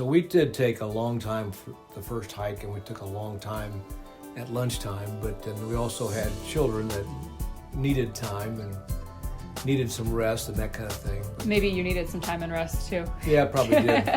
so we did take a long time for the first hike, and we took a long time at lunchtime, but then we also had children that needed time and needed some rest and that kind of thing. Maybe you needed some time and rest too. Yeah, probably did.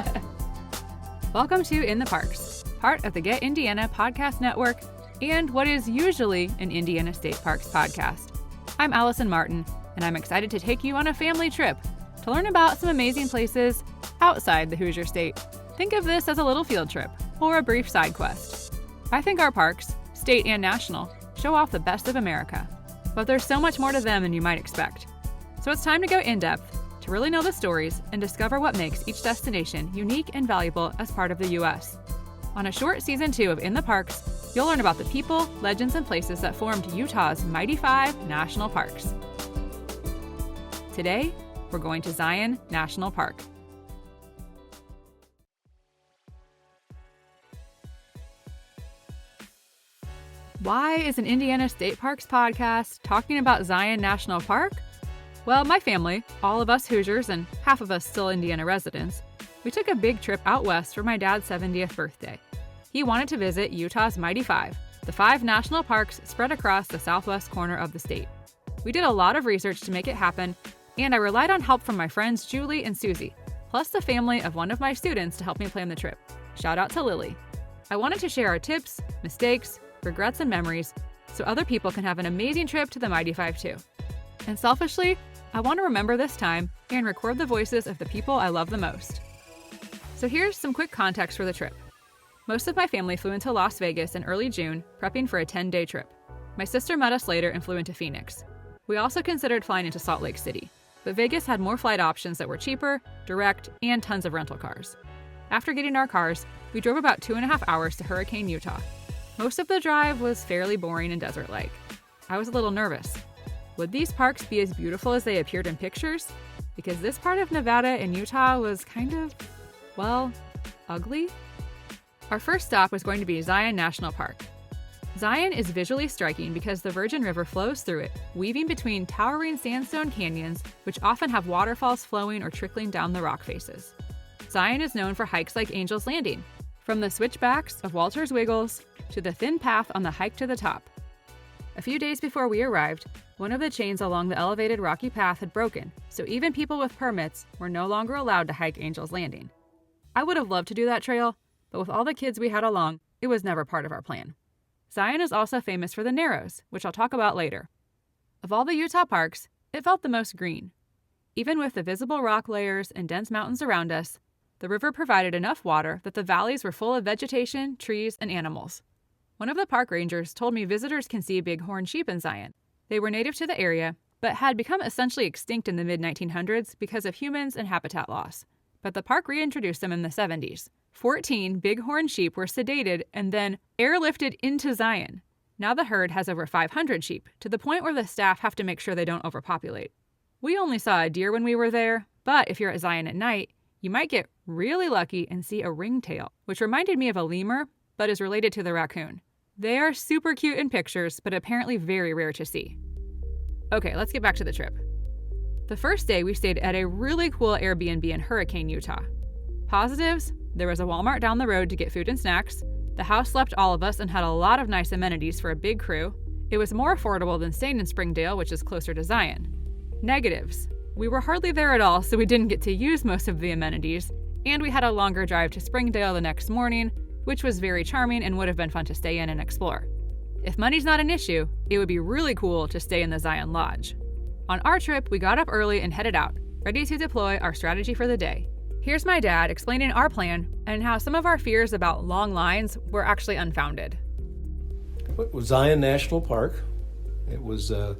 Welcome to In the Parks, part of the Get Indiana Podcast Network and what is usually an Indiana State Parks podcast. I'm Allison Martin, and I'm excited to take you on a family trip to learn about some amazing places outside the Hoosier State. Think of this as a little field trip or a brief side quest. I think our parks, state and national, show off the best of America, but there's so much more to them than you might expect. So it's time to go in-depth to really know the stories and discover what makes each destination unique and valuable as part of the U.S. On a short season 2 of In the Parks, you'll learn about the people, legends, and places that formed Utah's mighty 5 national parks. Today, we're going to Zion National Park. Why is an Indiana State Parks podcast talking about Zion National Park? Well, my family, all of us Hoosiers and half of us still Indiana residents, we took a big trip out west for my dad's 70th birthday. He wanted to visit Utah's mighty 5, the 5 national parks spread across the southwest corner of the state. We did a lot of research to make it happen, and I relied on help from my friends Julie and Susie, plus the family of one of my students to help me plan the trip. Shout out to Lily. I wanted to share our tips, mistakes, regrets, and memories so other people can have an amazing trip to the mighty 5 too. And selfishly, I want to remember this time and record the voices of the people I love the most. So here's some quick context for the trip. Most of my family flew into Las Vegas in early June, prepping for a 10-day trip. My sister met us later and flew into Phoenix. We also considered flying into Salt Lake City, but Vegas had more flight options that were cheaper, direct, and tons of rental cars. After getting our cars, we drove about 2.5 hours to Hurricane, Utah. Most of the drive was fairly boring and desert-like. I was a little nervous. Would these parks be as beautiful as they appeared in pictures? Because this part of Nevada and Utah was kind of, well, ugly. Our first stop was going to be Zion National Park. Zion is visually striking because the Virgin River flows through it, weaving between towering sandstone canyons, which often have waterfalls flowing or trickling down the rock faces. Zion is known for hikes like Angel's Landing, from the switchbacks of Walter's Wiggles to the thin path on the hike to the top. A few days before we arrived, one of the chains along the elevated rocky path had broken, so even people with permits were no longer allowed to hike Angel's Landing. I would have loved to do that trail, but with all the kids we had along, it was never part of our plan. Zion is also famous for the Narrows, which I'll talk about later. Of all the Utah parks, it felt the most green. Even with the visible rock layers and dense mountains around us, the river provided enough water that the valleys were full of vegetation, trees, and animals. One of the park rangers told me visitors can see bighorn sheep in Zion. They were native to the area, but had become essentially extinct in the mid-1900s because of humans and habitat loss. But the park reintroduced them in the 70s. 14 bighorn sheep were sedated and then airlifted into Zion. Now the herd has over 500 sheep, to the point where the staff have to make sure they don't overpopulate. We only saw a deer when we were there, but if you're at Zion at night, you might get really lucky and see a ringtail, which reminded me of a lemur, but is related to the raccoon. They are super cute in pictures, but apparently very rare to see. Okay, let's get back to the trip. The first day we stayed at a really cool Airbnb in Hurricane, Utah. Positives: there was a Walmart down the road to get food and snacks. The house slept all of us and had a lot of nice amenities for a big crew. It was more affordable than staying in Springdale, which is closer to Zion. Negatives: we were hardly there at all, so we didn't get to use most of the amenities, and we had a longer drive to Springdale the next morning, which was very charming and would have been fun to stay in and explore. If money's not an issue, it would be really cool to stay in the Zion Lodge. On our trip, we got up early and headed out, ready to deploy our strategy for the day. Here's my dad explaining our plan and how some of our fears about long lines were actually unfounded. It was Zion National Park. It was the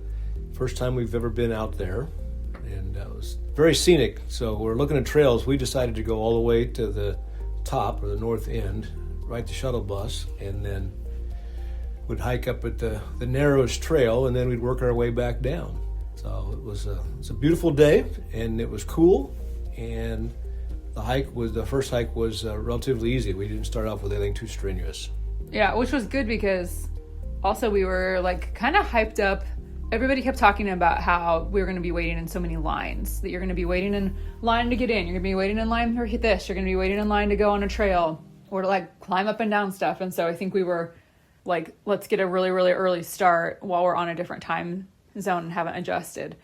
first time we've ever been out there, and it was very scenic. So we're looking at trails. We decided to go all the way to the top, or the north end, ride the shuttle bus, and then would hike up at the Narrows Trail, and then we'd work our way back down. So it was a beautiful day, and it was cool, and the first hike was relatively easy. We didn't start off with anything too strenuous. Yeah, which was good because also we were kind of hyped up Everybody kept talking about how we were going to be waiting in so many lines, that you're going to be waiting in line to get in, you're going to be waiting in line for this, you're going to be waiting in line to go on a trail or to like climb up and down stuff. And so I think we were like, let's get a really, really early start while we're on a different time zone and haven't adjusted.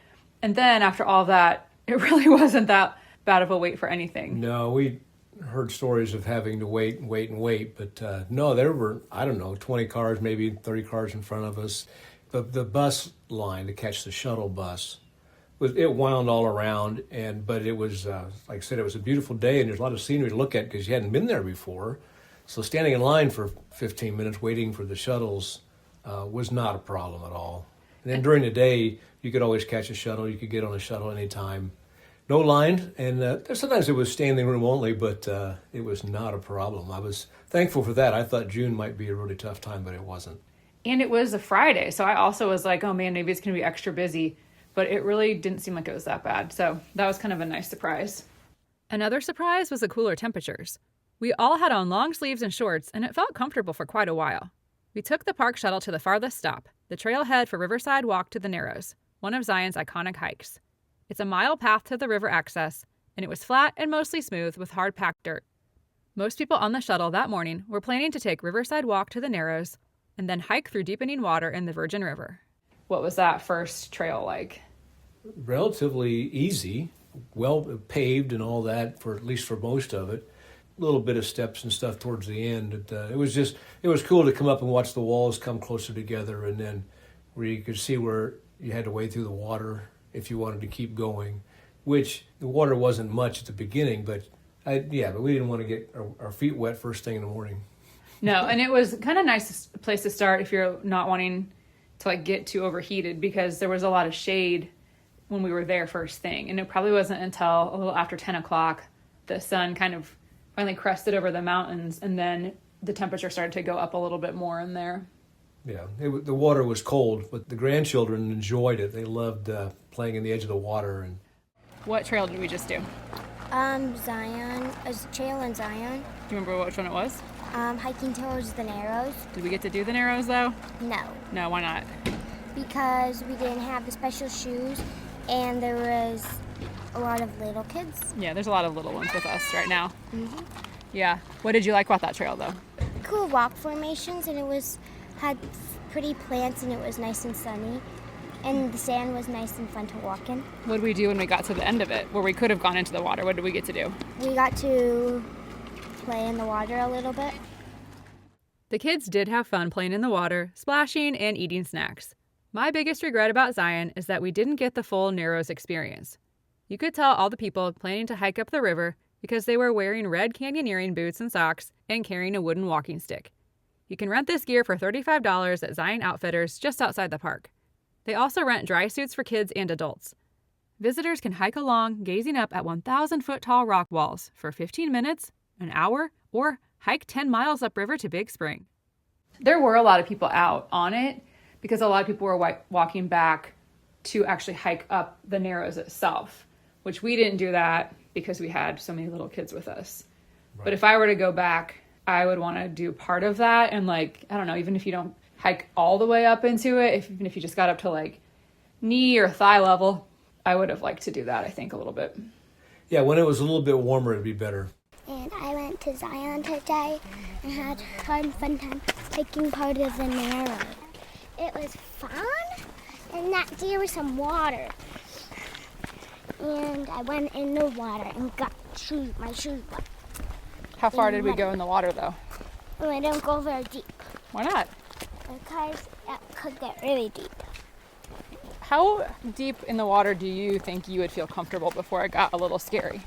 And then after all that, it really wasn't that bad of a wait for anything. No, we heard stories of having to wait, but no, there were, I don't know, 20 cars, maybe 30 cars in front of us. The bus line to catch the shuttle bus, it wound all around, but it was, like I said, it was a beautiful day, and there's a lot of scenery to look at because you hadn't been there before. So standing in line for 15 minutes waiting for the shuttles was not a problem at all. And then during the day, you could always catch a shuttle. You could get on a shuttle anytime. No line, and sometimes it was standing room only, but it was not a problem. I was thankful for that. I thought June might be a really tough time, but it wasn't. And it was a Friday, so I also was like, oh man, maybe it's going to be extra busy. But it really didn't seem like it was that bad. So that was kind of a nice surprise. Another surprise was the cooler temperatures. We all had on long sleeves and shorts, and it felt comfortable for quite a while. We took the park shuttle to the farthest stop, the trailhead for Riverside Walk to the Narrows, one of Zion's iconic hikes. It's a mile path to the river access, and it was flat and mostly smooth with hard-packed dirt. Most people on the shuttle that morning were planning to take Riverside Walk to the Narrows and then hike through deepening water in the Virgin River. What was that first trail like? Relatively easy, well paved and all that, for at least for most of it. A little bit of steps and stuff towards the end. It was cool to come up and watch the walls come closer together, and then where you could see where you had to wade through the water if you wanted to keep going, which the water wasn't much at the beginning, but we didn't want to get our feet wet first thing in the morning. No, and it was kind of nice place to start if you're not wanting to like get too overheated, because there was a lot of shade when we were there first thing. And it probably wasn't until a little after 10 o'clock the sun kind of finally crested over the mountains, and then the temperature started to go up a little bit more in there. Yeah, the water was cold, but the grandchildren enjoyed it. They loved playing in the edge of the water. And what trail did we just do? Zion, a trail in Zion. Do you remember which one it was? Hiking towards the Narrows. Did we get to do the Narrows though? No. No, why not? Because we didn't have the special shoes, and there was a lot of little kids. Yeah, there's a lot of little ones with us right now. Mm-hmm. Yeah. What did you like about that trail though? Cool rock formations, and had pretty plants, and it was nice and sunny. And the sand was nice and fun to walk in. What did we do when we got to the end of it, where we could have gone into the water? What did we get to do? We got to play in the water a little bit. The kids did have fun playing in the water, splashing, and eating snacks. My biggest regret about Zion is that we didn't get the full Narrows experience. You could tell all the people planning to hike up the river because they were wearing red canyoneering boots and socks and carrying a wooden walking stick. You can rent this gear for $35 at Zion Outfitters just outside the park. They also rent dry suits for kids and adults. Visitors can hike along, gazing up at 1,000-foot-tall rock walls for 15 minutes, an hour, or hike 10 miles upriver to Big Spring. There were a lot of people out on it because a lot of people were walking back to actually hike up the Narrows itself, which we didn't do that because we had so many little kids with us. Right. But if I were to go back, I would want to do part of that. And like, I don't know, even if you don't hike all the way up into it, even if you just got up to like knee or thigh level, I would have liked to do that, I think, a little bit. Yeah, when it was a little bit warmer, it'd be better. And I went to Zion today and had a fun time hiking part of the Narrows. It was fun, and there was some water. And I went in the water and got my shoes wet. How far did we go in the water, though? We didn't go very deep. Why not? Because it could get really deep. How deep in the water do you think you would feel comfortable before it got a little scary?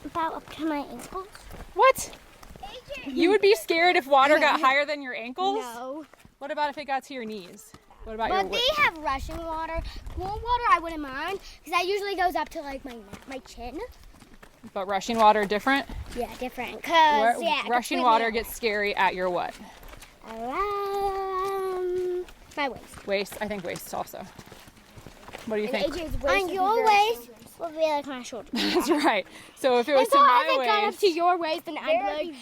About up to my ankles. What? You would be scared if water got higher than your ankles? No. What about if it got to your knees? What about But they have rushing water. Cool water I wouldn't mind, because that usually goes up to like my chin. But rushing water different? Yeah, different. Cause rushing water gets scary at your what? Around my waist. Waist? I think waist also. What do you think? On your waist will be like my shoulder. That's right. So if it was so to my as waist. I got up to your waist, and I'm like,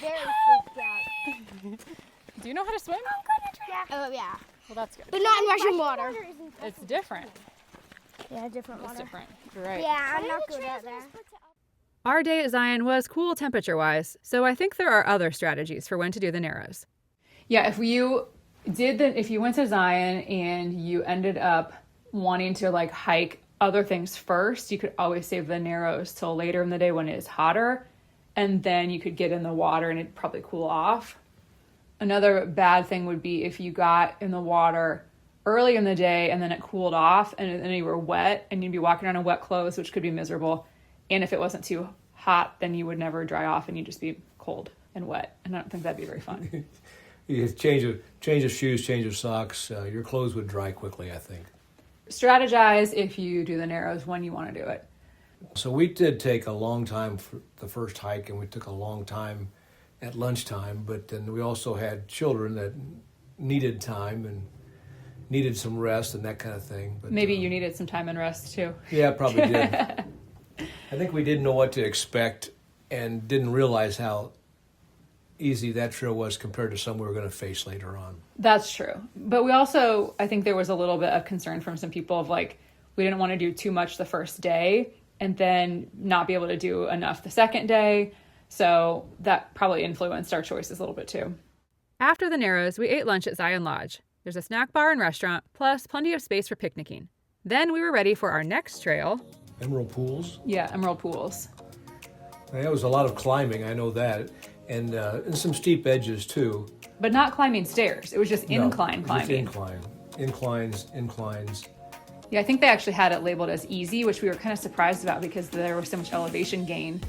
Do you know how to swim? I'm gonna try. Oh yeah. Well, that's good. But not in Russian water. It's different. Yeah, different It's water. different. You're right. Yeah, I'm not good at that. Our day at Zion was cool temperature-wise, so I think there are other strategies for when to do the Narrows. Yeah, if you went to Zion and you ended up wanting to like hike other things first, you could always save the Narrows till later in the day when it is hotter, and then you could get in the water and it'd probably cool off. Another bad thing would be if you got in the water early in the day and then it cooled off and then you were wet and you'd be walking around in wet clothes, which could be miserable. And if it wasn't too hot, then you would never dry off and you'd just be cold and wet. And I don't think that'd be very fun. You change of shoes, change of socks. Your clothes would dry quickly, I think. Strategize if you do the Narrows when you want to do it. So we did take a long time for the first hike, and we took a long time at lunchtime. But then we also had children that needed time and needed some rest and that kind of thing. But Maybe you needed some time and rest too. Yeah, probably did. I think we didn't know what to expect and didn't realize how easy that trail was compared to some we were going to face later on. That's true. But we also, I think there was a little bit of concern from some people of like, we didn't want to do too much the first day and then not be able to do enough the second day. So that probably influenced our choices a little bit too. After the Narrows, we ate lunch at Zion Lodge. There's a snack bar and restaurant, plus plenty of space for picnicking. Then we were ready for our next trail. Emerald Pools? Yeah, Emerald Pools. There was a lot of climbing, I know that, and some steep edges too. But not climbing stairs. It was just incline No, climbing. Just inclines. Yeah, I think they actually had it labeled as easy, which we were kind of surprised about because there was so much elevation gain.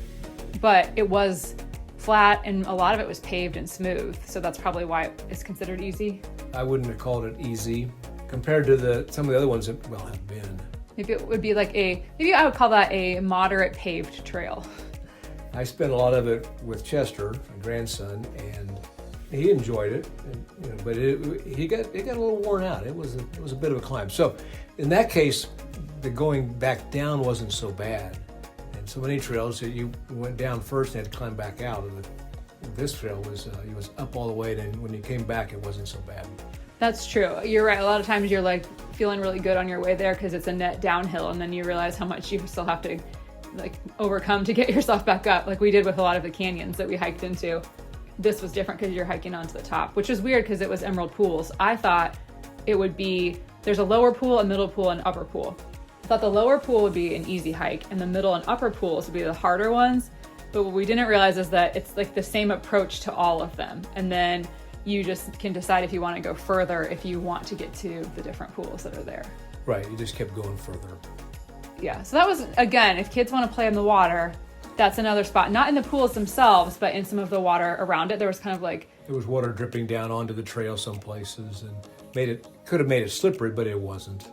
But it was flat and a lot of it was paved and smooth. So that's probably why it's considered easy. I wouldn't have called it easy compared to some of the other ones that, have been. Maybe it would be like maybe I would call that a moderate paved trail. I spent a lot of it with Chester, my grandson, and he enjoyed it, but it got a little worn out. It was a bit of a climb. So in that case, the going back down wasn't so bad. And so many trails that you went down first and had to climb back out. And this trail was up all the way, and when you came back, it wasn't so bad. That's true. You're right. A lot of times you're like feeling really good on your way there because it's a net downhill, and then you realize how much you still have to like overcome to get yourself back up, like we did with a lot of the canyons that we hiked into. This was different because you're hiking onto the top, which is weird because it was Emerald Pools. I thought it would be, there's a lower pool, a middle pool, and upper pool. I thought the lower pool would be an easy hike and the middle and upper pools would be the harder ones. But what we didn't realize is that it's like the same approach to all of them. And then you just can decide if you want to go further if you want to get to the different pools that are there. Right, you just kept going further. Yeah, so that was, again, if kids want to play in the water, that's another spot. Not in the pools themselves, but in some of the water around it. There was kind of like... There was water dripping down onto the trail some places and could have made it slippery, but it wasn't.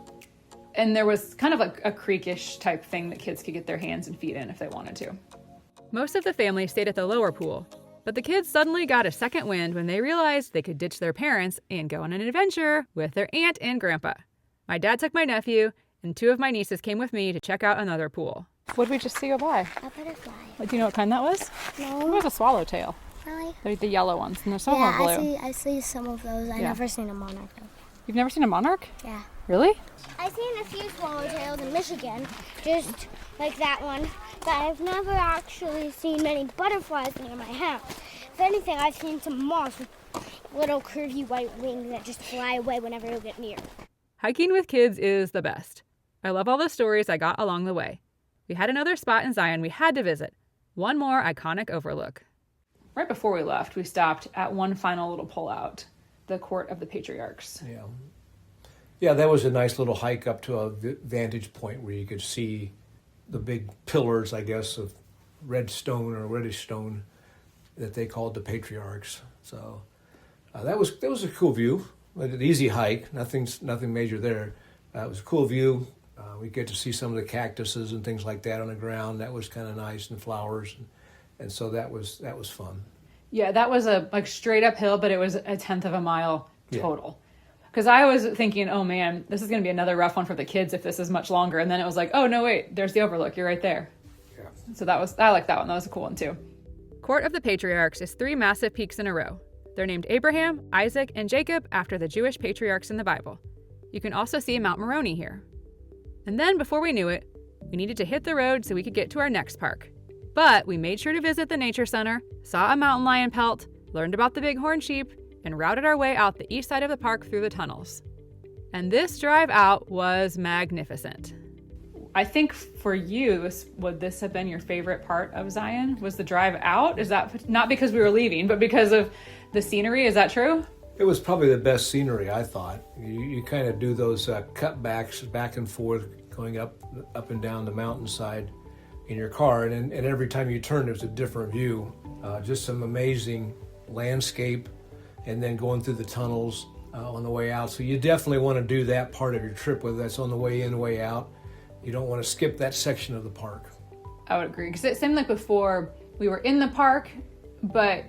And there was kind of like a creekish type thing that kids could get their hands and feet in if they wanted to. Most of the family stayed at the lower pool, but the kids suddenly got a second wind when they realized they could ditch their parents and go on an adventure with their aunt and grandpa. My dad took my nephew, and two of my nieces came with me to check out another pool. What did we just see go by? A butterfly. Do you know what kind that was? No. It was a swallowtail. Really? They're the yellow ones, and there's some are blue. I see some of those. I never seen a monarch though. You've never seen a monarch? Yeah. Really? I've seen a few swallowtails in Michigan, just like that one, but I've never actually seen many butterflies near my house. If anything, I've seen some moths with little curvy white wings that just fly away whenever you get near. Hiking with kids is the best. I love all the stories I got along the way. We had another spot in Zion we had to visit. One more iconic overlook. Right before we left, we stopped at one final little pullout, the Court of the Patriarchs. Yeah, that was a nice little hike up to a vantage point where you could see the big pillars, I guess, of red stone or reddish stone that they called the Patriarchs. So that was a cool view. An easy hike, nothing major there. It was a cool view. We get to see some of the cactuses and things like that on the ground. That was kind of nice, and flowers, and so that was fun. Yeah, that was a straight up hill, but it was a tenth of a mile total. Because I was thinking, oh man, this is going to be another rough one for the kids if this is much longer. And then it was like, oh no, wait, there's the overlook. You're right there. Yeah. So I like that one. That was a cool one too. Court of the Patriarchs is 3 massive peaks in a row. They're named Abraham, Isaac, and Jacob after the Jewish patriarchs in the Bible. You can also see Mount Moroni here. And then before we knew it, we needed to hit the road so we could get to our next park. But we made sure to visit the nature center, saw a mountain lion pelt, learned about the bighorn sheep, and routed our way out the east side of the park through the tunnels. And this drive out was magnificent. I think for you, would this have been your favorite part of Zion? Was the drive out? Is that not because we were leaving, but because of the scenery? Is that true? It was probably the best scenery, I thought. You kind of do those cutbacks back and forth, going up and down the mountainside in your car, and every time you turn, there's a different view. Just some amazing landscape, and then going through the tunnels on the way out. So you definitely want to do that part of your trip, whether that's on the way in, way out. You don't want to skip that section of the park. I would agree, because it seemed like before we were in the park, but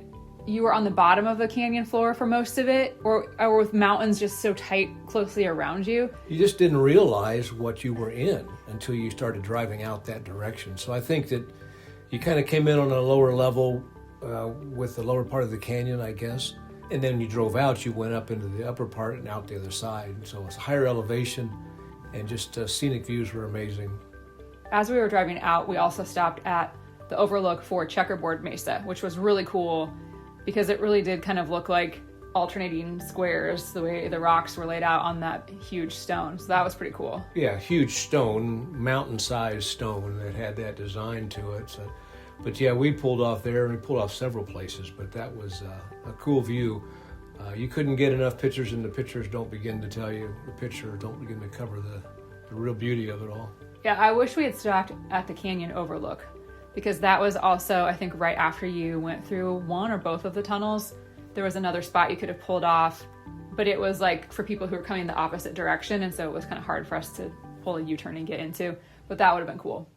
you were on the bottom of the canyon floor for most of it, or with mountains just so tight, closely around you. You just didn't realize what you were in until you started driving out that direction. So I think that you kind of came in on a lower level with the lower part of the canyon, I guess. And then you drove out, you went up into the upper part and out the other side. So it's higher elevation, and just scenic views were amazing. As we were driving out, we also stopped at the overlook for Checkerboard Mesa, which was really cool because it really did kind of look like alternating squares, the way the rocks were laid out on that huge stone. So that was pretty cool. Yeah, huge stone, mountain-sized stone that had that design to it. So, but yeah, we pulled off there, and we pulled off several places, but that was a cool view. You couldn't get enough pictures, and the pictures don't begin to tell you, the picture don't begin to cover the real beauty of it all. Yeah, I wish we had stopped at the canyon overlook, because that was also, I think, right after you went through one or both of the tunnels. There was another spot you could have pulled off, but it was like for people who were coming the opposite direction, and so it was kind of hard for us to pull a U-turn and get into, but that would have been cool.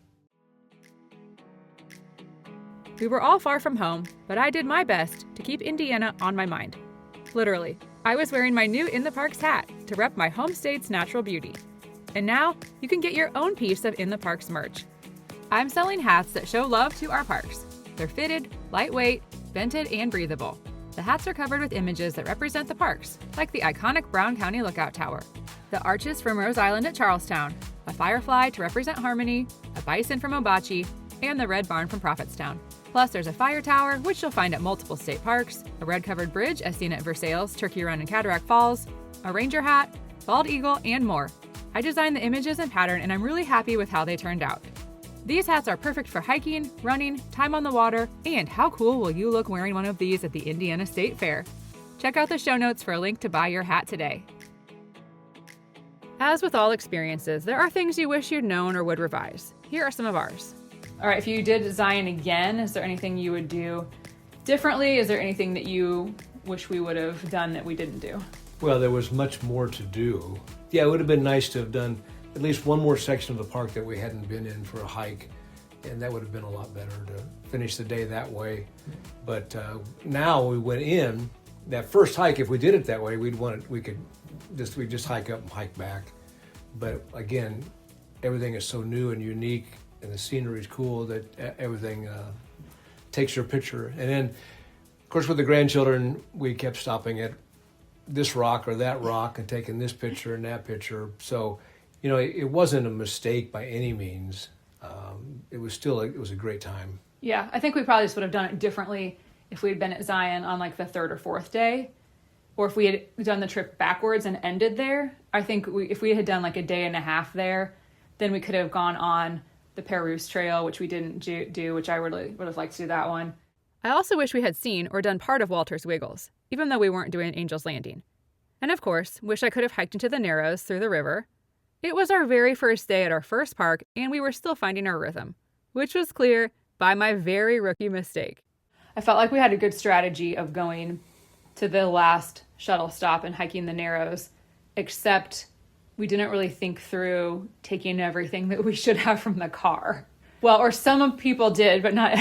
We were all far from home, but I did my best to keep Indiana on my mind. Literally, I was wearing my new In the Parks hat to rep my home state's natural beauty. And now you can get your own piece of In the Parks merch. I'm selling hats that show love to our parks. They're fitted, lightweight, vented, and breathable. The hats are covered with images that represent the parks, like the iconic Brown County Lookout Tower, the arches from Rose Island at Charlestown, a firefly to represent harmony, a bison from Obachi, and the red barn from Prophetstown. Plus, there's a fire tower, which you'll find at multiple state parks, a red-covered bridge as seen at Versailles, Turkey Run, and Cataract Falls, a ranger hat, bald eagle, and more. I designed the images and pattern, and I'm really happy with how they turned out. These hats are perfect for hiking, running, time on the water, and how cool will you look wearing one of these at the Indiana State Fair? Check out the show notes for a link to buy your hat today. As with all experiences, there are things you wish you'd known or would revise. Here are some of ours. All right, if you did Zion again, is there anything you would do differently? Is there anything that you wish we would have done that we didn't do? Well, there was much more to do. Yeah, it would have been nice to have done at least one more section of the park that we hadn't been in for a hike, and that would have been a lot better to finish the day that way. But now we went in, that first hike, if we did it that way, we'd just hike up and hike back. But again, everything is so new and unique, and the scenery is cool that everything takes your picture. And then, of course, with the grandchildren, we kept stopping at this rock or that rock and taking this picture and that picture. So, you know, it wasn't a mistake by any means. It was a great time. Yeah, I think we probably just would have done it differently if we had been at Zion on like the third or fourth day, or if we had done the trip backwards and ended there. I think if we had done like a day and a half there, then we could have gone on the Pérouse Trail, which we didn't do, which I really would have liked to do that one. I also wish we had seen or done part of Walter's Wiggles, even though we weren't doing Angel's Landing. And of course, wish I could have hiked into the Narrows through the river. It was our very first day at our first park, and we were still finding our rhythm, which was clear by my very rookie mistake. I felt like we had a good strategy of going to the last shuttle stop and hiking the Narrows, except we didn't really think through taking everything that we should have from the car. Well, or some people did, but not.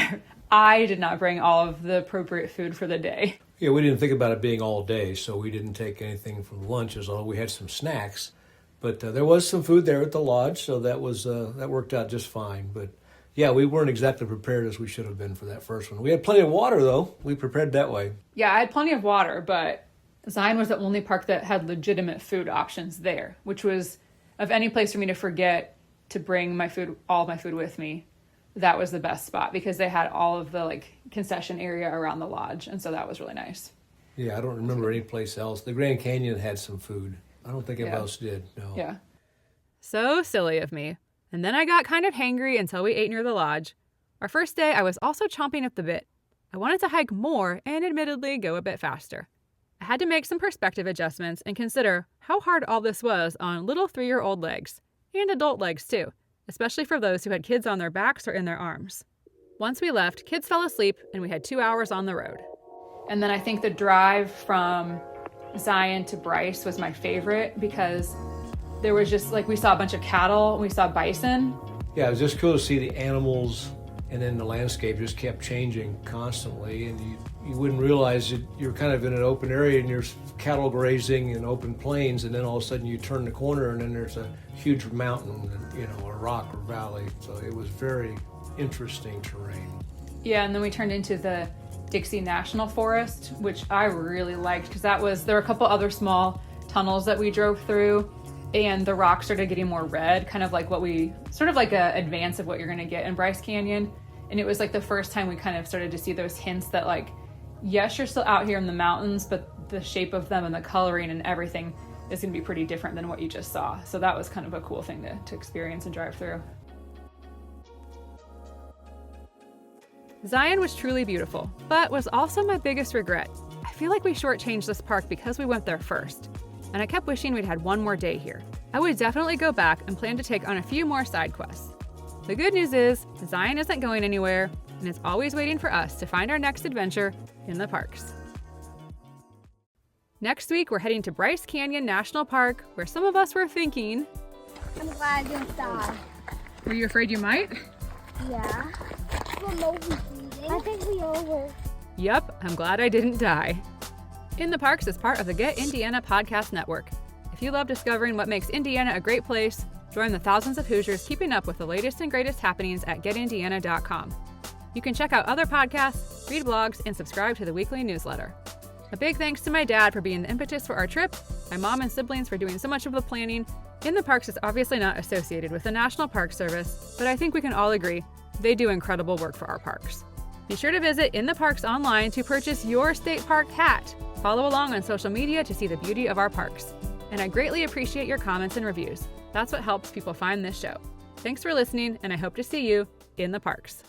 I did not bring all of the appropriate food for the day. Yeah, we didn't think about it being all day, so we didn't take anything from lunches, although we had some snacks. But there was some food there at the lodge, so that worked out just fine. But Yeah, we weren't exactly prepared as we should have been for that first one. We had plenty of water, though. We prepared that way. Yeah, I had plenty of water, but Zion was the only park that had legitimate food options there, which was, of any place for me to forget to bring my food, all my food with me, that was the best spot because they had all of the like concession area around the lodge. And so that was really nice. Yeah, I don't remember any place else. The Grand Canyon had some food. I don't think anybody else did, no. Yeah. So silly of me. And then I got kind of hangry until we ate near the lodge. Our first day, I was also chomping at the bit. I wanted to hike more and admittedly go a bit faster. I had to make some perspective adjustments and consider how hard all this was on little 3-year-old legs, and adult legs too, especially for those who had kids on their backs or in their arms. Once we left, kids fell asleep and we had 2 hours on the road. And then I think the drive from Zion to Bryce was my favorite because there was just like, we saw a bunch of cattle, we saw bison. Yeah, it was just cool to see the animals, and then the landscape just kept changing constantly, and you wouldn't realize you're kind of in an open area and there's cattle grazing in open plains, and then all of a sudden you turn the corner and then there's a huge mountain, a rock or valley. So it was very interesting terrain. Yeah, and then we turned into the Dixie National Forest, which I really liked because there were a couple other small tunnels that we drove through, and the rocks started getting more red, kind of like sort of like a advance of what you're going to get in Bryce Canyon. And it was like the first time we kind of started to see those hints that like, yes, you're still out here in the mountains, but the shape of them and the coloring and everything is going to be pretty different than what you just saw. So that was kind of a cool thing to experience and drive through. Zion was truly beautiful, but was also my biggest regret. I feel like we shortchanged this park because we went there first, and I kept wishing we'd had one more day here. I would definitely go back and plan to take on a few more side quests. The good news is, Zion isn't going anywhere, and it's always waiting for us to find our next adventure in the parks. Next week, we're heading to Bryce Canyon National Park, where some of us were thinking, I'm glad I didn't die. were you afraid you might? Yeah. I think we all were. Yep, I'm glad I didn't die. In the Parks is part of the Get Indiana podcast network. If you love discovering what makes Indiana a great place, join the thousands of Hoosiers keeping up with the latest and greatest happenings at getindiana.com. You can check out other podcasts, read blogs, and subscribe to the weekly newsletter. A big thanks to my dad for being the impetus for our trip, my mom and siblings for doing so much of the planning. In the Parks is obviously not associated with the National Park Service, but I think we can all agree they do incredible work for our parks. Be sure to visit In the Parks online to purchase your state park hat. Follow along on social media to see the beauty of our parks. And I greatly appreciate your comments and reviews. That's what helps people find this show. Thanks for listening, and I hope to see you in the parks.